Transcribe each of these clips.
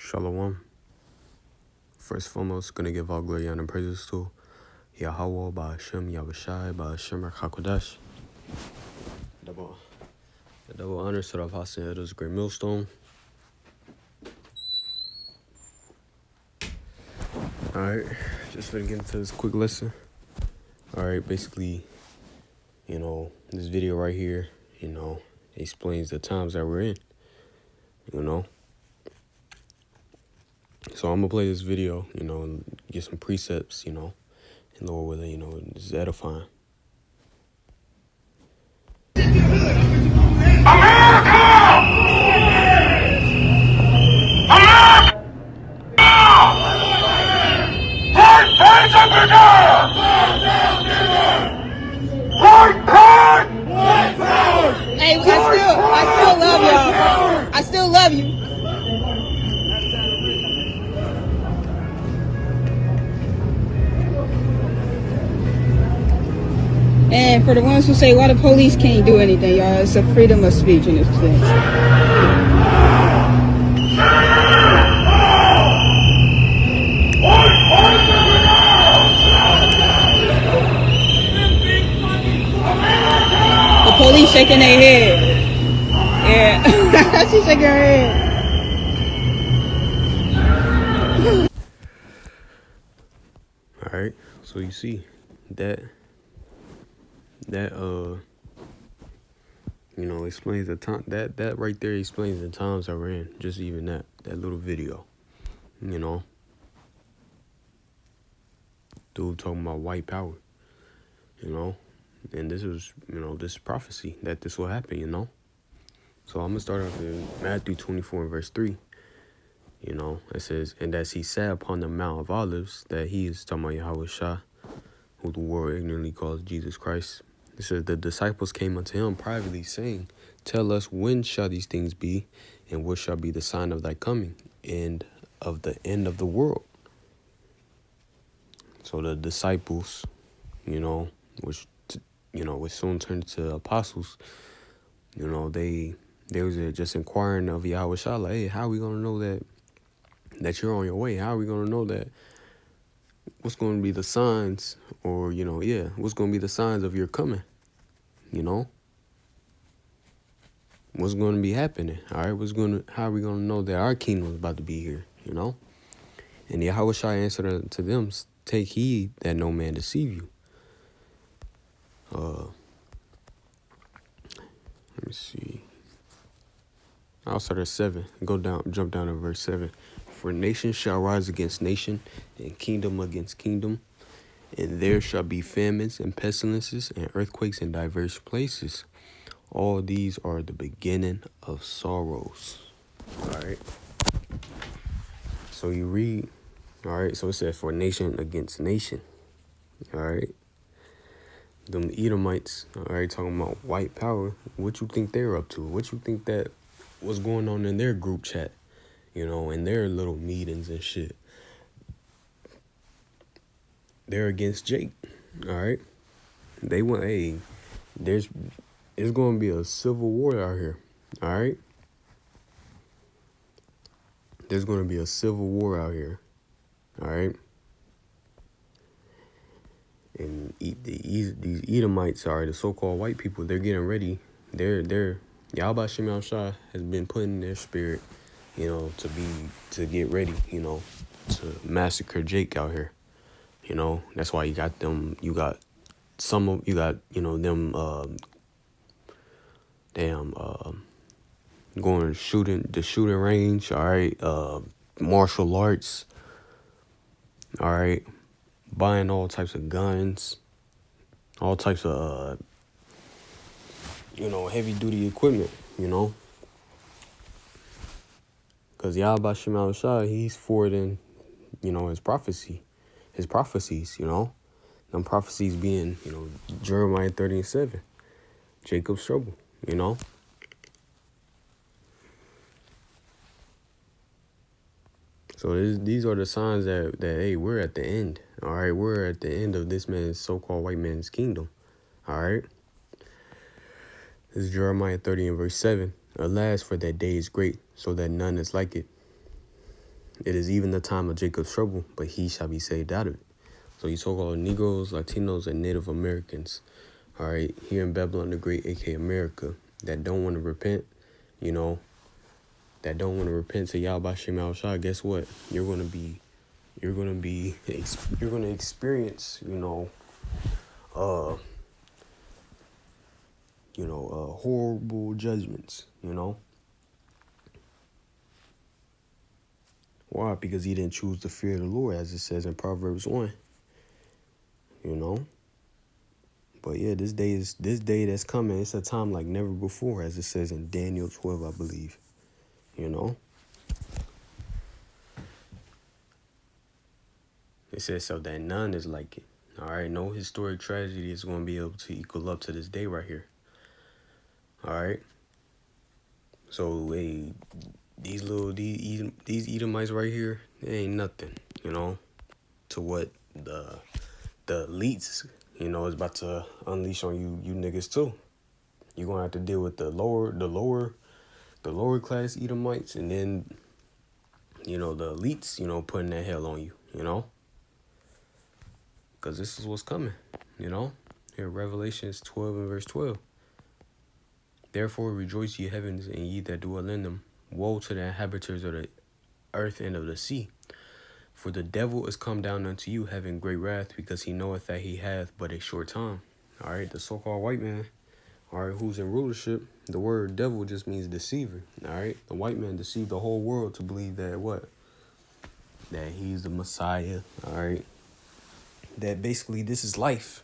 Shalom. First and foremost, gonna give all glory and praises to Yahweh, Ba'ashem, Yahushai, Ba'ashem, Hakodash. Double honors to the apostle elders, great millstone. Alright, just gonna get into this quick lesson. Alright, basically, this video right here, explains the times that we're in, So I'm gonna play this video, and get some precepts, and Lord willing, it's edifying. Hey, I still love y'all. I still love you. And for the ones who say, why the police can't do anything, y'all, it's a freedom of speech in this thing. The police shaking their head. Yeah. She's shaking her head. Alright, so you see that explains the time that right there explains the times that we're in. Just even that little video. Dude talking about white power. And this is this prophecy that this will happen, So I'm gonna start off in Matthew 24 and verse 3. It says, and as he sat upon the Mount of Olives, that he is talking about Yahweh Shah, who the world ignorantly calls Jesus Christ. It says, the disciples came unto him privately, saying, tell us, when shall these things be, and what shall be the sign of thy coming, and of the end of the world? So the disciples, which soon turned to apostles, they was just inquiring of Yahweh Shah, like, hey, how are we gonna know that you're on your way? How are we gonna know that? What's going to be the signs, or what's going to be the signs of your coming? What's going to be happening? All right, how are we going to know that our kingdom is about to be here? And Yahweh Shai answered to them, take heed that no man deceive you. Let me see. I'll start at 7. Jump down to verse 7. For nation shall rise against nation, and kingdom against kingdom. And there shall be famines and pestilences and earthquakes in diverse places. All these are the beginning of sorrows. All right. So you read, all right, so it said for nation against nation. All right. Them Edomites, all right, talking about white power. What you think they're up to? What you think that was going on in their group chat? In their little meetings and shit. They're against Jake. All right. They went, hey, it's going to be a civil war out here. All right. There's going to be a civil war out here. All right. And these Edomites, the so-called white people, they're getting ready. They're Yahweh Shem Shah has been put in their spirit, to get ready, to massacre Jake out here. That's why you got them. You got them. Going shooting the shooting range. All right. Martial arts. All right. Buying all types of guns. All types of heavy duty equipment. Because Yahweh Shem Shah, he's forwarding, his prophecies, them prophecies being, Jeremiah 30 and 7, Jacob's trouble, So these are the signs that, hey, we're at the end, all right? We're at the end of this man's so-called white man's kingdom, all right? This is Jeremiah 30 and verse 7. Alas, for that day is great, so that none is like it. It is even the time of Jacob's trouble, but he shall be saved out of it. So you so-called Negroes, Latinos, and Native Americans, all right, here in Babylon the Great, aka America, that don't want to repent, you know, that don't want to repent to Yahweh Shem Shah, guess what? You're gonna experience, horrible judgments, Why? Because he didn't choose to fear the Lord, as it says in Proverbs 1, But yeah, this day that's coming. It's a time like never before, as it says in Daniel 12, I believe. It says so that none is like it. All right, no historic tragedy is going to be able to equal up to this day right here. All right. So hey, these Edomites right here, they ain't nothing, to what the elites, is about to unleash on you niggas too. You're gonna have to deal with the lower class Edomites, and then, the elites, putting that hell on you, because this is what's coming, Here, Revelations 12 and verse 12. Therefore rejoice, ye heavens, and ye that dwell in them. Woe to the inhabitants of the earth and of the sea. For the devil is come down unto you, having great wrath, because he knoweth that he hath but a short time. All right, the so-called white man, all right, who's in rulership, the word devil just means deceiver. All right, the white man deceived the whole world to believe that what? That he's the Messiah. All right, that basically this is life,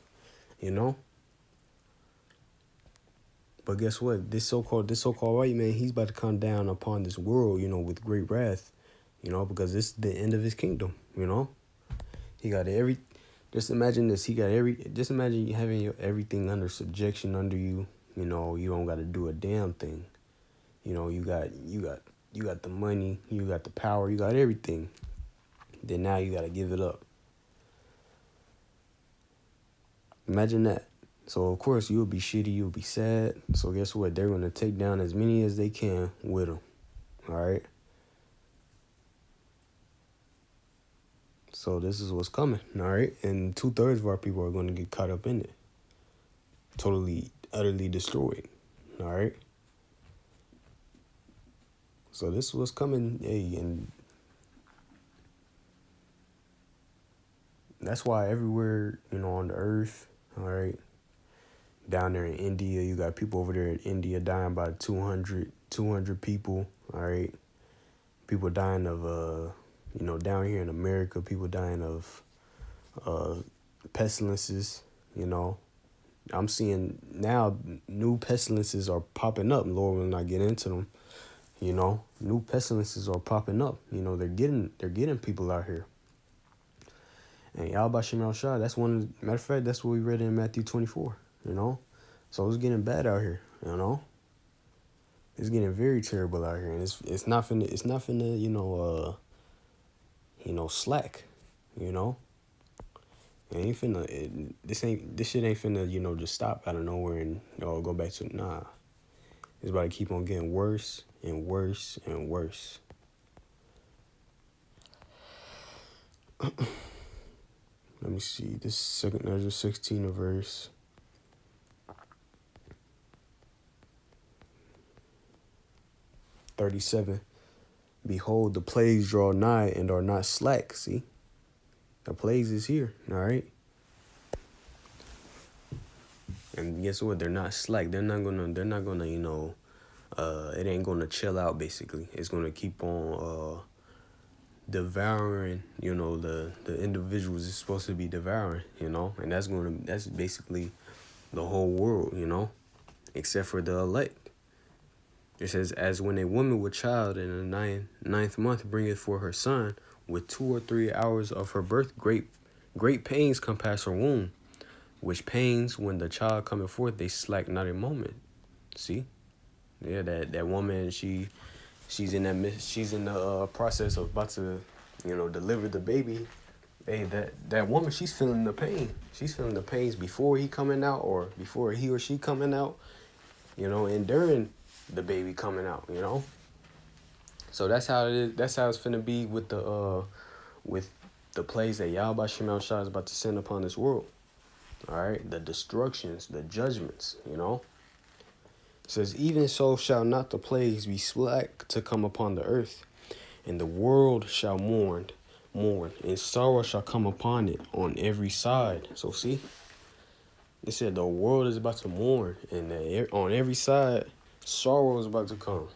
But guess what? This so-called white man, he's about to come down upon this world, with great wrath, because this is the end of his kingdom, He got just imagine this. Just imagine you having everything under subjection under you. You don't got to do a damn thing. You got the money, you got the power, you got everything. Then now you got to give it up. Imagine that. So, of course, you'll be shitty, you'll be sad. So, guess what? They're going to take down as many as they can with them. All right? So, this is what's coming. All right? And 2/3 of our people are going to get caught up in it. Totally, utterly destroyed. All right? So, this is what's coming. Hey, and that's why everywhere, on the earth, all right? Down there in India, you got people over there in India dying by 200 people, all right? People dying of, down here in America, people dying of pestilences, I'm seeing now new pestilences are popping up. Lord will not get into them, New pestilences are popping up. They're getting people out here. And Yahweh Shem Shah, matter of fact, that's what we read in Matthew 24, So it's getting bad out here, It's getting very terrible out here, and it's not finna, slack, It ain't finna, this shit ain't finna, just stop out of nowhere and go back to, nah. It's about to keep on getting worse and worse and worse. Let me see. This second Ezra 16 verse 37. Behold, the plagues draw nigh and are not slack. See, the plagues is here. All right. And guess what? They're not slack. They're not gonna. It ain't gonna chill out. Basically, it's gonna keep on devouring, the individuals it's supposed to be devouring, and that's basically the whole world, except for the elect. It says, as when a woman with child in the ninth month bringeth forth her son, with 2 or 3 hours of her birth, great pains compass her womb, which pains when the child cometh forth, they slack not a moment. See? Yeah, that woman, she's in the process of about to, deliver the baby. Hey, that woman, she's feeling the pain. She's feeling the pains before he coming out, or before he or she coming out, and during the baby coming out, So that's how it is. That's how it's finna be with the plagues that Yahweh Shemel Shah is about to send upon this world. All right, the destructions, the judgments. It says, even so shall not the plagues be slack to come upon the earth, and the world shall mourn, and sorrow shall come upon it on every side. So see, it said the world is about to mourn, and on every side, sorrow is about to come.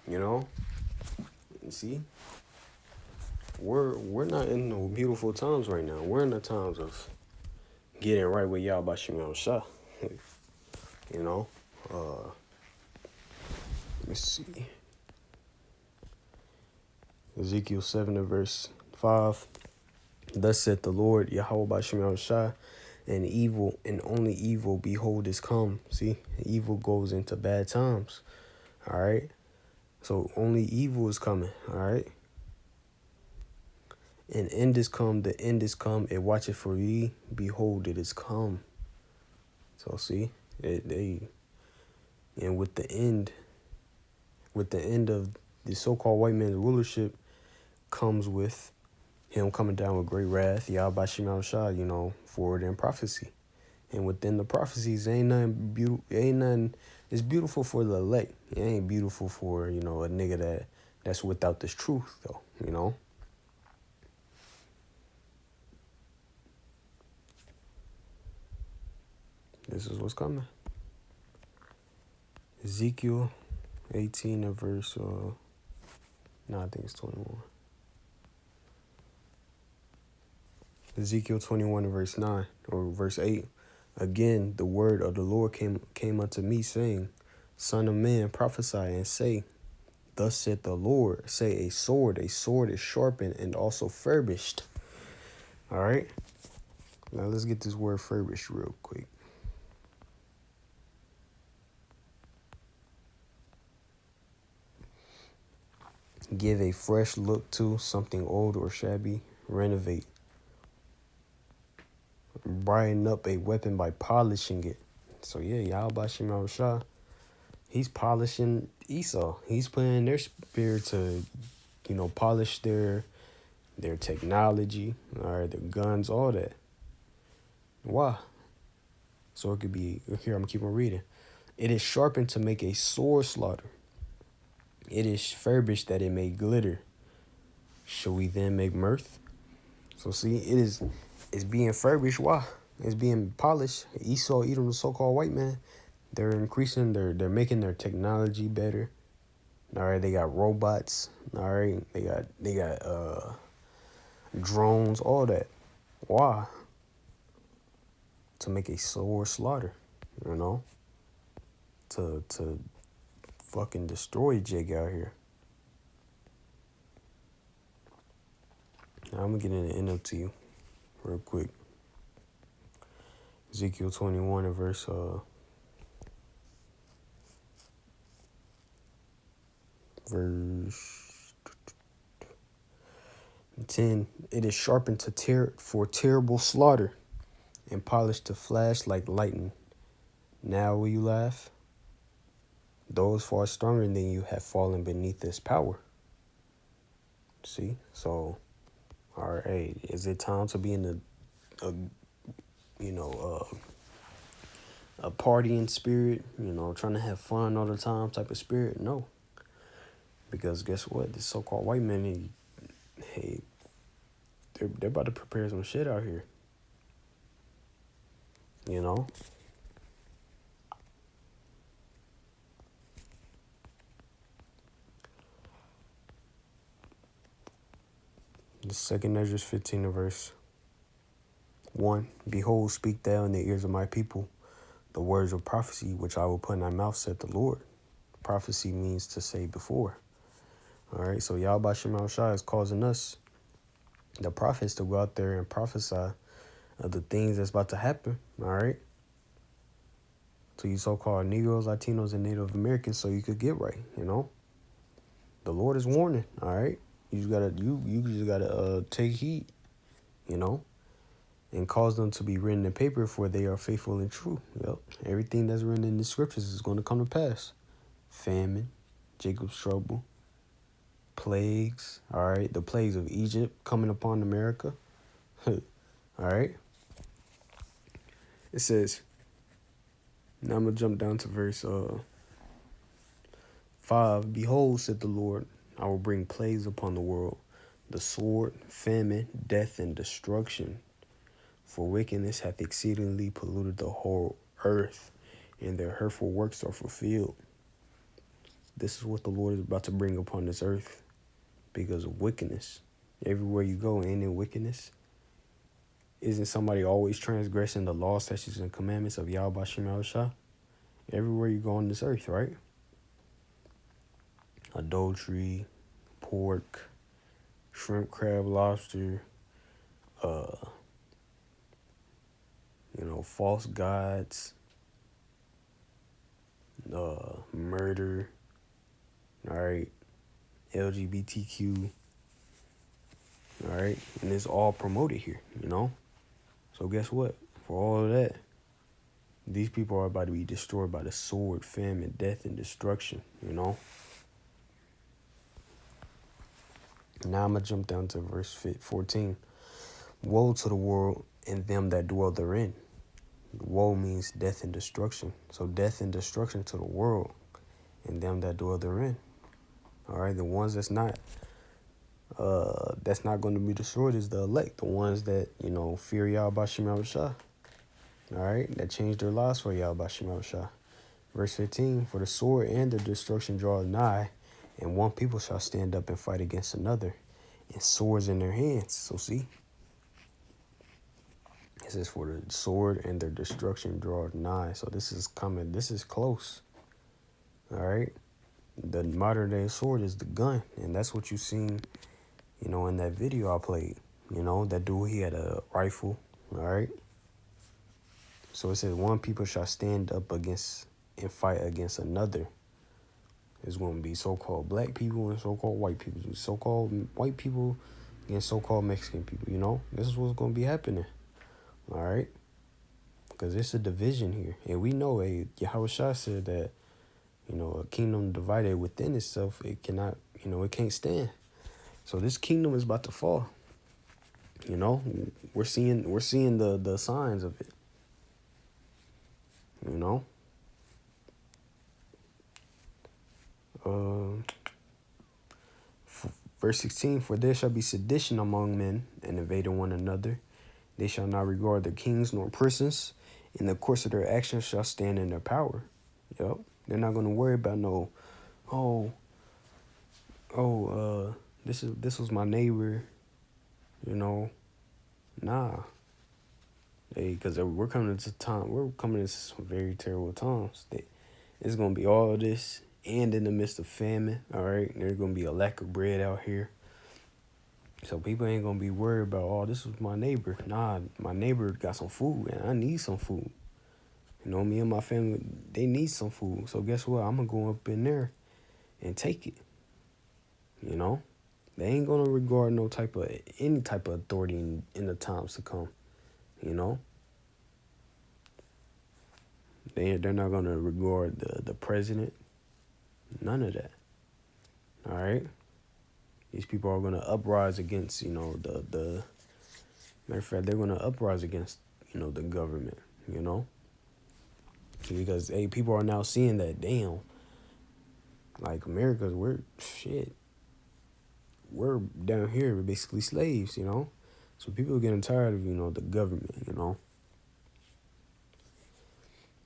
You see, we're not in no beautiful times right now. We're in the times of getting right with Yahweh Shemel Shah. Let's see. Ezekiel 7 and verse 5. Thus saith the Lord, Yahweh Bashim Shah, and evil and only evil, behold, is come. See, evil goes into bad times. All right. So only evil is coming. All right. And end is come, the end is come. It watcheth for thee, behold, it is come. So see, and with the end of the so-called white man's rulership comes with him coming down with great wrath, Yahweh Shemel Shah, forward in prophecy. And within the prophecies, ain't nothing beautiful. It's beautiful for the elect. It ain't beautiful for, a nigga that's without this truth, though, This is what's coming. Ezekiel 18 and verse, I think it's 21. Ezekiel 21 and verse 9, or verse 8. Again, the word of the Lord came unto me, saying, Son of man, prophesy and say, Thus saith the Lord, say a sword is sharpened and also furbished. All right. Now let's get this word furbished real quick. Give a fresh look to something old or shabby. Renovate. Brighten up a weapon by polishing it. So yeah, Yahweh Shemel Shah, he's polishing Esau. He's putting their spirit to, polish their technology, all right, their guns, all that. Why? So it could be, here I'm going to keep on reading. It is sharpened to make a sword slaughter. It is furbished that it may glitter. Shall we then make mirth? So see, it's being furbished. Why? It's being polished. Esau, Edom, the so-called white man, they're increasing, they're making their technology better. All right, they got robots. All right, they got drones, all that. Why? To make a sword slaughter, to fucking destroy Jake out here. Now I'm gonna get in the NLT real quick. Ezekiel 21 and verse 10. It is sharpened for terrible slaughter, and polished to flash like lightning. Now will you laugh? Those far stronger than you have fallen beneath this power. See? So, all right, hey, is it time to be in a partying spirit, trying to have fun all the time type of spirit? No. Because guess what? This so-called white man, they're about to prepare some shit out here. The second Ezra 15 verse 1. Behold, speak thou in the ears of my people the words of prophecy which I will put in thy mouth, said the Lord. Prophecy means to say before. All right, so Yahweh Shemel Shah is causing us, the prophets, to go out there and prophesy of the things that's about to happen. All right, to you so-called Negroes, Latinos, and Native Americans, so you could get right. The Lord is warning. All right, you just gotta take heed. And cause them to be written in paper, for they are faithful and true. Yep. Everything that's written in the scriptures is going to come to pass. Famine, Jacob's trouble, plagues, all right, the plagues of Egypt coming upon America. All right. It says, now I'm going to jump down to verse 5. Behold, said the Lord, I will bring plagues upon the world, the sword, famine, death, and destruction. For wickedness hath exceedingly polluted the whole earth, and their hurtful works are fulfilled. This is what the Lord is about to bring upon this earth because of wickedness. Everywhere you go, ain't there wickedness? Isn't somebody always transgressing the law, statutes, and commandments of Yahweh Shem Yahushua? Everywhere you go on this earth, right? Adultery, pork, shrimp, crab, lobster, false gods, murder, all right, LGBTQ, all right, and it's all promoted here, So guess what? For all of that, these people are about to be destroyed by the sword, famine, death, and destruction, Now I'm going to jump down to verse 14. Woe to the world and them that dwell therein. Woe means death and destruction. So death and destruction to the world and them that dwell therein. All right, the ones that's not going to be destroyed is the elect, the ones that, fear Yahweh Shem Yahushua. All right, that changed their lives for Yahweh Shem Yahushua. Verse 15, for the sword and the destruction draw nigh, and one people shall stand up and fight against another, and swords in their hands. So see, it says for the sword and their destruction draw nigh. So this is coming. This is close. All right. The modern day sword is the gun, and that's what you seen, in that video I played. That dude, he had a rifle. All right. So it says one people shall stand up against and fight against another. It's going to be so-called black people and so-called white people. So-called white people against so-called Mexican people, This is what's going to be happening. All right? Because it's a division here. And we know, Yahushua said that, a kingdom divided within itself, it cannot, it can't stand. So this kingdom is about to fall. We're seeing the signs of it. Verse 16, for there shall be sedition among men, and invading one another. They shall not regard their kings nor princes. In the course of their actions shall stand in their power. Yep. They're not going to worry about this was my neighbor, Nah. Because we're coming into some very terrible times. It's going to be all this, and in the midst of famine, all right? There's going to be a lack of bread out here. So people ain't going to be worried about, this was my neighbor. Nah, my neighbor got some food, and I need some food. Me and my family, they need some food. So guess what? I'm going to go up in there and take it. They ain't going to regard any type of authority in the times to come. They're not going to regard the president. None of that. All right? These people are going to uprise against, the matter of fact, they're going to uprise against, the government, Because, people are now seeing that, damn, like America's, we're down here, we're basically slaves, So people are getting tired of, the government,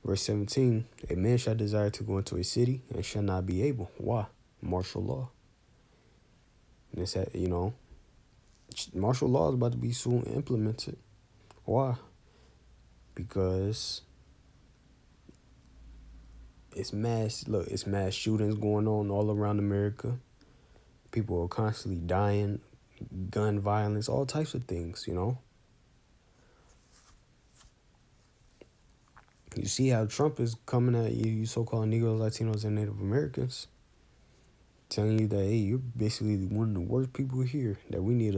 Verse 17, a man shall desire to go into a city and shall not be able. Why? Martial law. And it's that, martial law is about to be soon implemented. Why? Because it's mass shootings going on all around America. People are constantly dying, gun violence, all types of things, You see how Trump is coming at you so-called Negroes, Latinos, and Native Americans, telling you that, hey, you're basically one of the worst people here, that we need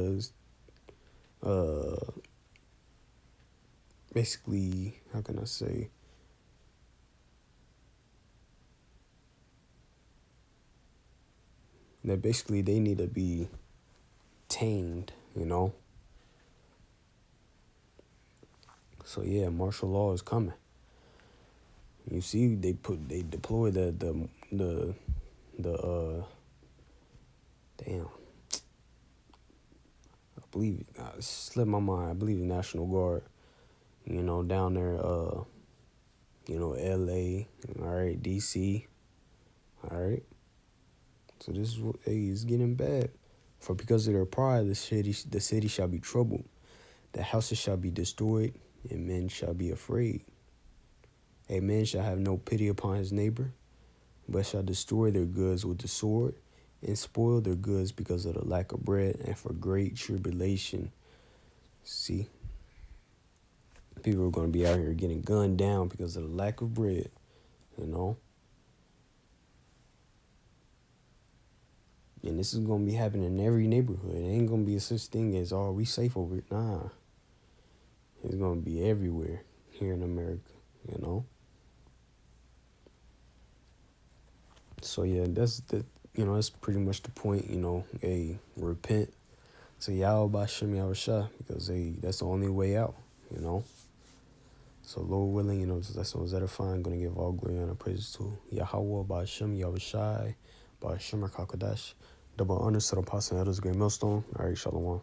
basically, how can I say, that basically they need to be tamed, So yeah, martial law is coming. You see, they deploy the damn. I believe it slipped my mind. I believe the National Guard. Down there. L.A. All right, D.C. All right. So this is what it's getting bad. For because of their pride, the city shall be troubled. The houses shall be destroyed, and men shall be afraid. A man shall have no pity upon his neighbor, but shall destroy their goods with the sword, and spoil their goods because of the lack of bread and for great tribulation. See, people are going to be out here getting gunned down because of the lack of bread, And this is going to be happening in every neighborhood. It ain't going to be a such thing as, oh, we safe over it. Nah. It's going to be everywhere here in America, So, yeah, that's pretty much the point, Hey, repent to Yahweh Shem Yahushua, because, hey, that's the only way out, So, Lord willing, that's what's edifying. Going to give all glory and praise to Yahweh Ba'Shem Yahushai, Ba'Shem HaKadosh. Double honors to the apostle and elders, great millstone. All right, shalom.